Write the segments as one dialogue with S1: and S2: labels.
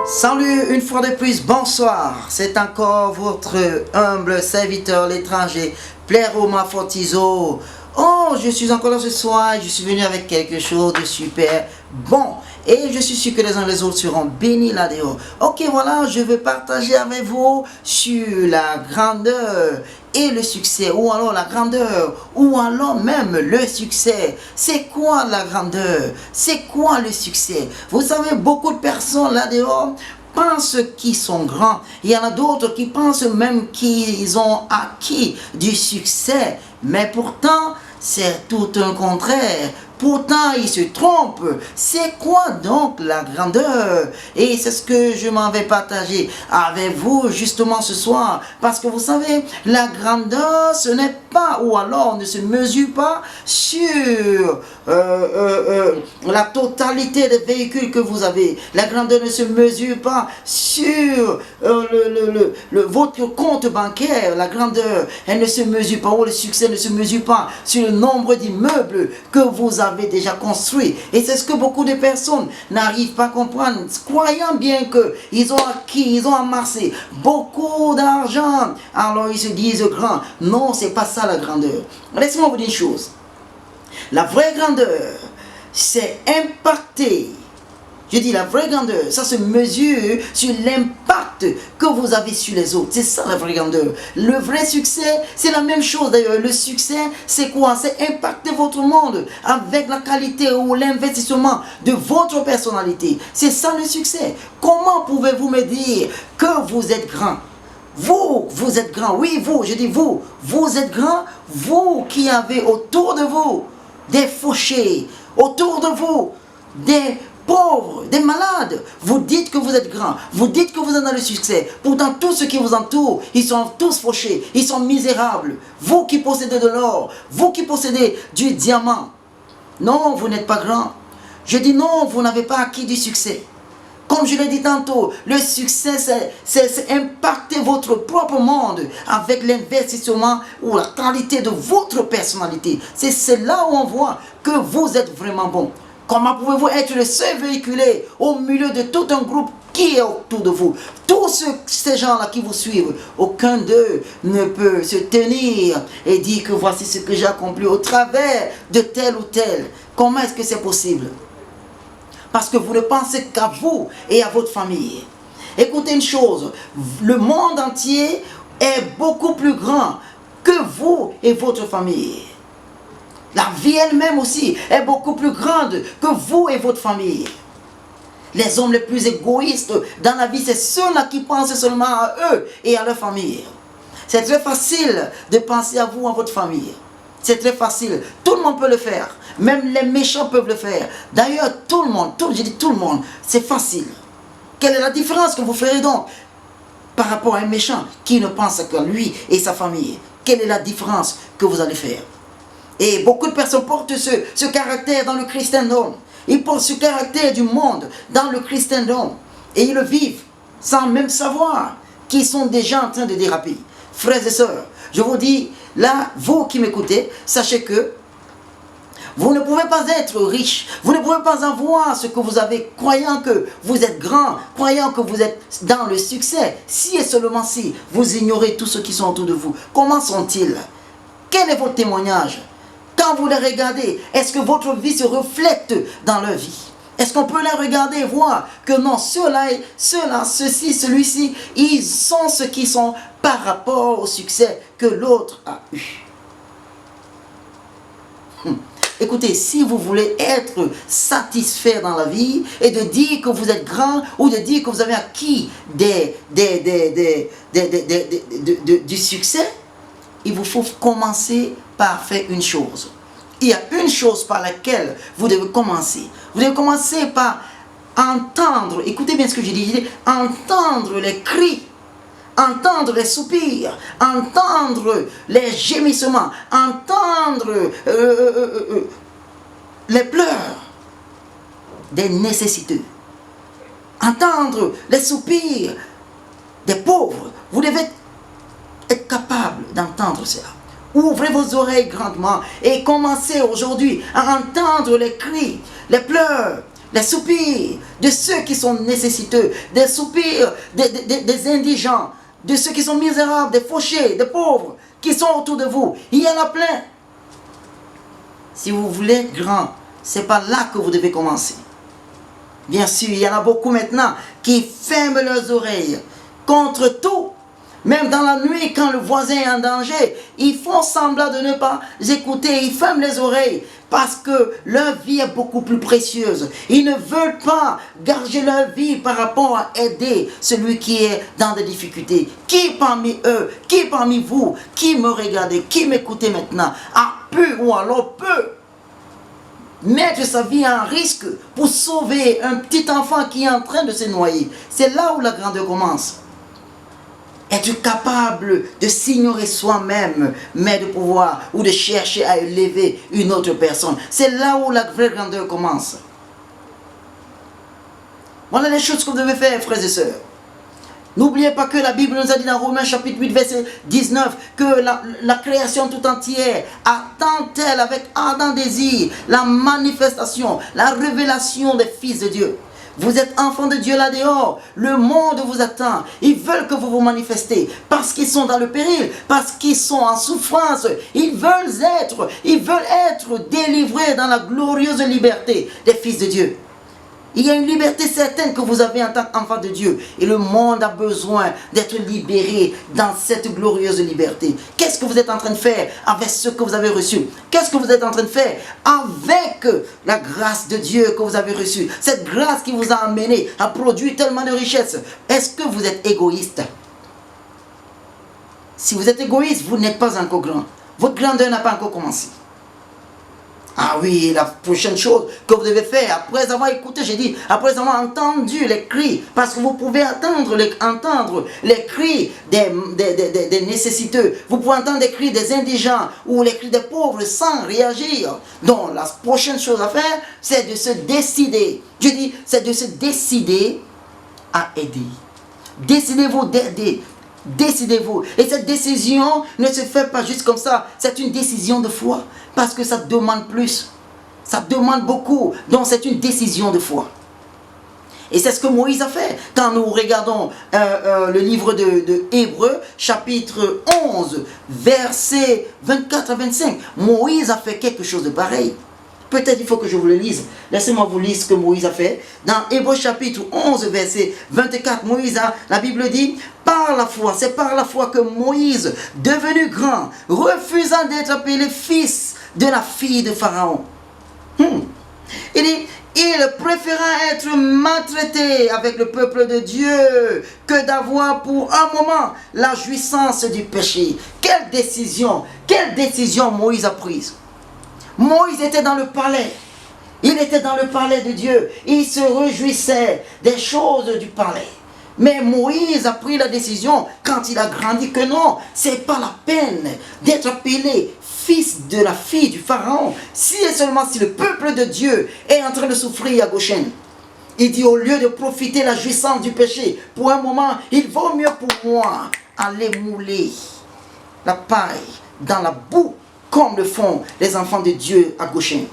S1: Salut, une fois de plus, bonsoir. C'est encore votre humble serviteur, l'étranger, Pleroma Fortizo. Oh, je suis encore là ce soir, je suis venu avec quelque chose de super bon. Et je suis sûr que les uns les autres seront bénis là-dehors. Ok, voilà, je vais partager avec vous sur la grandeur et le succès, ou alors la grandeur, ou alors même le succès. C'est quoi la grandeur? C'est quoi le succès? Vous savez, beaucoup de personnes là-dehors pensent qu'ils sont grands. Il y en a d'autres qui pensent même qu'ils ont acquis du succès. Mais pourtant, c'est tout un contraire. Pourtant, ils se trompent. C'est quoi donc la grandeur? Et c'est ce que je m'en vais partager avec vous justement ce soir. Parce que vous savez, la grandeur, ce n'est pas, ou alors ne se mesure pas sur la totalité des véhicules que vous avez. La grandeur ne se mesure pas sur votre compte bancaire. La grandeur, elle ne se mesure pas, ou le succès ne se mesure pas sur le nombre d'immeubles que vous avez déjà construit. Et c'est ce que beaucoup de personnes n'arrivent pas à comprendre, croyant bien qu'ils ont acquis, ils ont amassé beaucoup d'argent, alors ils se disent grands. Non, c'est pas ça la grandeur. Laissez-moi vous dire une chose. La vraie grandeur, c'est impacter. Je dis la vraie grandeur, ça se mesure sur l'impact que vous avez sur les autres. C'est ça la vraie grandeur. Le vrai succès, c'est la même chose d'ailleurs. Le succès, c'est quoi? C'est impacter votre monde avec la qualité ou l'investissement de votre personnalité. C'est ça le succès. Comment pouvez-vous me dire que vous êtes grand? Vous êtes grand. Oui, vous, je dis vous. Vous êtes grand. Vous qui avez autour de vous des fauchés, autour de vous des pauvres, des malades. Vous dites que vous êtes grand, vous dites que vous êtes dans le succès. Pourtant, tous ceux qui vous entourent, ils sont tous fauchés, ils sont misérables. Vous qui possédez de l'or, vous qui possédez du diamant. Non, vous n'êtes pas grand. Je dis non, vous n'avez pas acquis du succès. Comme je l'ai dit tantôt, le succès, c'est impacter votre propre monde avec l'investissement ou la qualité de votre personnalité. C'est là où on voit que vous êtes vraiment bon. Comment pouvez-vous être le seul véhiculé au milieu de tout un groupe qui est autour de vous? Tous ces gens-là qui vous suivent, aucun d'eux ne peut se tenir et dire que voici ce que j'ai accompli au travers de tel ou tel. Comment est-ce que c'est possible? Parce que vous ne pensez qu'à vous et à votre famille. Écoutez une chose, le monde entier est beaucoup plus grand que vous et votre famille. La vie elle-même aussi est beaucoup plus grande que vous et votre famille. Les hommes les plus égoïstes dans la vie, c'est ceux-là qui pensent seulement à eux et à leur famille. C'est très facile de penser à vous, à votre famille. C'est très facile. Tout le monde peut le faire. Même les méchants peuvent le faire. D'ailleurs, tout le monde, je dis tout le monde, c'est facile. Quelle est la différence que vous ferez donc par rapport à un méchant qui ne pense qu'à lui et sa famille? Quelle est la différence que vous allez faire? Et beaucoup de personnes portent ce caractère dans le christendom. Ils portent ce caractère du monde dans le christendom. Et ils le vivent sans même savoir qu'ils sont déjà en train de déraper. Frères et sœurs, je vous dis, là, vous qui m'écoutez, sachez que vous ne pouvez pas être riche. Vous ne pouvez pas avoir ce que vous avez, croyant que vous êtes grand, croyant que vous êtes dans le succès. Si et seulement si vous ignorez tous ceux qui sont autour de vous, comment sont-ils? Quel est votre témoignage? Quand vous les regardez, est-ce que votre vie se reflète dans leur vie? Est-ce qu'on peut les regarder et voir que non, ceux-là, ceci, celui-ci, ils sont ce qu'ils sont par rapport au succès que l'autre a eu? Écoutez, si vous voulez être satisfait dans la vie et de dire que vous êtes grand ou de dire que vous avez acquis du succès, il vous faut commencer par faire une chose. Il y a une chose par laquelle vous devez commencer. Vous devez commencer par entendre, écoutez bien ce que je dis, entendre les cris, entendre les soupirs, entendre les gémissements, entendre les pleurs des nécessiteux, entendre les soupirs des pauvres. Vous devez être capable d'entendre cela. Ouvrez vos oreilles grandement et commencez aujourd'hui à entendre les cris, les pleurs Les soupirs de ceux qui sont nécessiteux, des soupirs des indigents, de ceux qui sont misérables, des fauchés, des pauvres, qui sont autour de vous. Il y en a plein. Si vous voulez être grand, ce n'est pas là que vous devez commencer. Bien sûr, il y en a beaucoup maintenant qui ferment leurs oreilles contre tout. Même dans la nuit, quand le voisin est en danger, ils font semblant de ne pas écouter, ils ferment les oreilles parce que leur vie est beaucoup plus précieuse. Ils ne veulent pas garder leur vie par rapport à aider celui qui est dans des difficultés. Qui parmi eux, qui parmi vous, qui me regardez, qui m'écoutez maintenant, a pu ou alors peut mettre sa vie en risque pour sauver un petit enfant qui est en train de se noyer? C'est là où la grandeur commence. Être capable de s'ignorer soi-même, mais de pouvoir ou de chercher à élever une autre personne. C'est là où la vraie grandeur commence. Voilà les choses que vous devez faire, frères et sœurs. N'oubliez pas que la Bible nous a dit dans Romains chapitre 8, verset 19, que la création tout entière attend-elle avec ardent désir la manifestation, la révélation des fils de Dieu. Vous êtes enfants de Dieu là dehors. Le monde vous attend. Ils veulent que vous vous manifestez. Parce qu'ils sont dans le péril. Parce qu'ils sont en souffrance. Ils veulent être délivrés dans la glorieuse liberté des fils de Dieu. Il y a une liberté certaine que vous avez en tant qu'enfant de Dieu. Et le monde a besoin d'être libéré dans cette glorieuse liberté. Qu'est-ce que vous êtes en train de faire avec ce que vous avez reçu? Qu'est-ce que vous êtes en train de faire avec la grâce de Dieu que vous avez reçue? Cette grâce qui vous a amené à produire tellement de richesses. Est-ce que vous êtes égoïste? Si vous êtes égoïste, vous n'êtes pas encore grand. Votre grandeur n'a pas encore commencé. Ah oui, la prochaine chose que vous devez faire, après avoir écouté, j'ai dit, après avoir entendu les cris, parce que vous pouvez entendre les cris des nécessiteux, vous pouvez entendre les cris des indigents ou les cris des pauvres sans réagir. Donc la prochaine chose à faire, c'est de se décider. Je dis, c'est de se décider à aider. Décidez-vous d'aider. Décidez-vous. Et cette décision ne se fait pas juste comme ça. C'est une décision de foi. Parce que ça demande plus. Ça demande beaucoup. Donc c'est une décision de foi. Et c'est ce que Moïse a fait. Quand nous regardons le livre de Hébreux, chapitre 11, versets 24 à 25. Moïse a fait quelque chose de pareil. Peut-être il faut que je vous le lise. Laissez-moi vous lire ce que Moïse a fait. Dans Hébreux chapitre 11, verset 24, la Bible dit, par la foi, c'est par la foi que Moïse, devenu grand, refusant d'être appelé fils de la fille de Pharaon. Il dit, il préféra être maltraité avec le peuple de Dieu que d'avoir pour un moment la jouissance du péché. Quelle décision Moïse a prise. Moïse était dans le palais. Il était dans le palais de Dieu. Il se réjouissait des choses du palais. Mais Moïse a pris la décision, quand il a grandi, que non, c'est pas la peine d'être appelé fils de la fille du Pharaon, si et seulement si le peuple de Dieu est en train de souffrir à Goshen. Il dit, au lieu de profiter la jouissance du péché, pour un moment, il vaut mieux pour moi aller mouler la paille dans la boue, comme le font les enfants de Dieu à Goshen.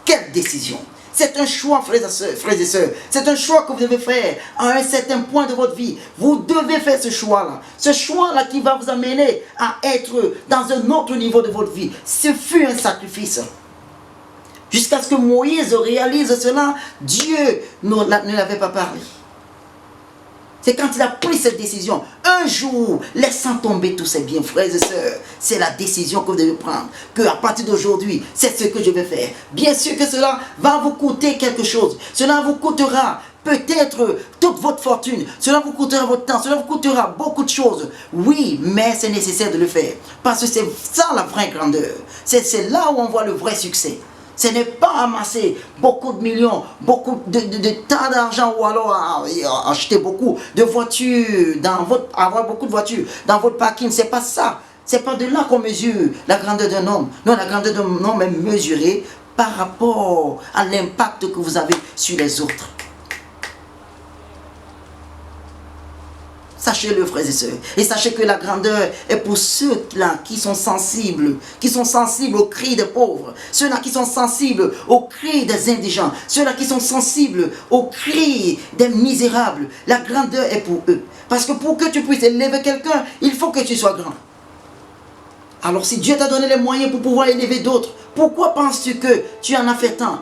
S1: Quelle décision! C'est un choix, frères et sœurs. C'est un choix que vous devez faire à un certain point de votre vie. Vous devez faire ce choix-là. Ce choix-là qui va vous amener à être dans un autre niveau de votre vie. Ce fut un sacrifice. Jusqu'à ce que Moïse réalise cela, Dieu ne l'avait pas parlé. C'est quand il a pris cette décision, un jour, laissant tomber tous ses biens, frères et sœurs, c'est la décision que vous devez prendre, qu'à partir d'aujourd'hui, c'est ce que je vais faire. Bien sûr que cela va vous coûter quelque chose, cela vous coûtera peut-être toute votre fortune, cela vous coûtera votre temps, cela vous coûtera beaucoup de choses. Oui, mais c'est nécessaire de le faire, parce que c'est ça la vraie grandeur, c'est là où on voit le vrai succès. Ce n'est pas amasser beaucoup de millions, beaucoup de tas d'argent ou alors acheter beaucoup de voitures, avoir beaucoup de voitures dans votre parking. C'est pas ça. C'est pas de là qu'on mesure la grandeur d'un homme. Non, la grandeur d'un homme est mesurée par rapport à l'impact que vous avez sur les autres. Sachez-le, frères et sœurs. Et sachez que la grandeur est pour ceux-là qui sont sensibles aux cris des pauvres, ceux-là qui sont sensibles aux cris des indigents, ceux-là qui sont sensibles aux cris des misérables. La grandeur est pour eux. Parce que pour que tu puisses élever quelqu'un, il faut que tu sois grand. Alors si Dieu t'a donné les moyens pour pouvoir élever d'autres, pourquoi penses-tu que tu en as fait tant?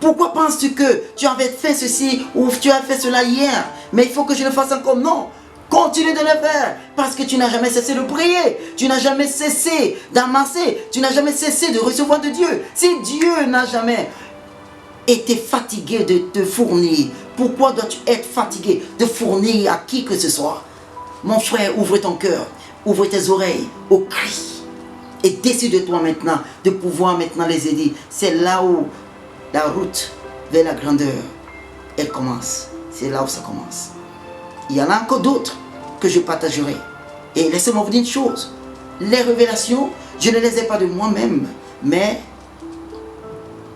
S1: Pourquoi penses-tu que tu avais fait ceci ou tu as fait cela hier? Mais il faut que je le fasse encore. Non. Continue de le faire. Parce que tu n'as jamais cessé de prier. Tu n'as jamais cessé d'amasser. Tu n'as jamais cessé de recevoir de Dieu. Si Dieu n'a jamais été fatigué de te fournir, pourquoi dois-tu être fatigué de fournir à qui que ce soit? Mon frère, ouvre ton cœur. Ouvre tes oreilles au cri. Et décide-toi maintenant de pouvoir maintenant les aider. C'est là où la route vers la grandeur, elle commence. C'est là où ça commence. Il y en a encore d'autres que je partagerai. Et laissez-moi vous dire une chose. Les révélations, je ne les ai pas de moi-même, mais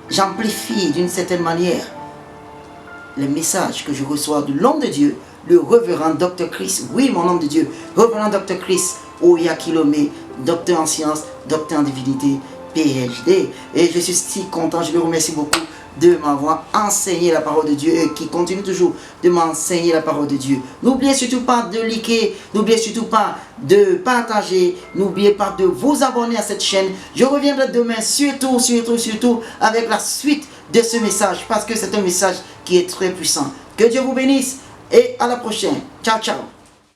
S1: j'amplifie d'une certaine manière les messages que je reçois de l'homme de Dieu, le révérend Dr. Chris. Oui, mon homme de Dieu, révérend Dr. Chris Oyakilome, docteur en sciences, docteur en divinité, PhD. Et je suis si content, je le remercie beaucoup de m'avoir enseigné la parole de Dieu et qui continue toujours de m'enseigner la parole de Dieu. N'oubliez surtout pas de liker, n'oubliez surtout pas de partager, n'oubliez pas de vous abonner à cette chaîne. Je reviendrai demain surtout avec la suite de ce message parce que c'est un message qui est très puissant. Que Dieu vous bénisse et à la prochaine. Ciao, ciao.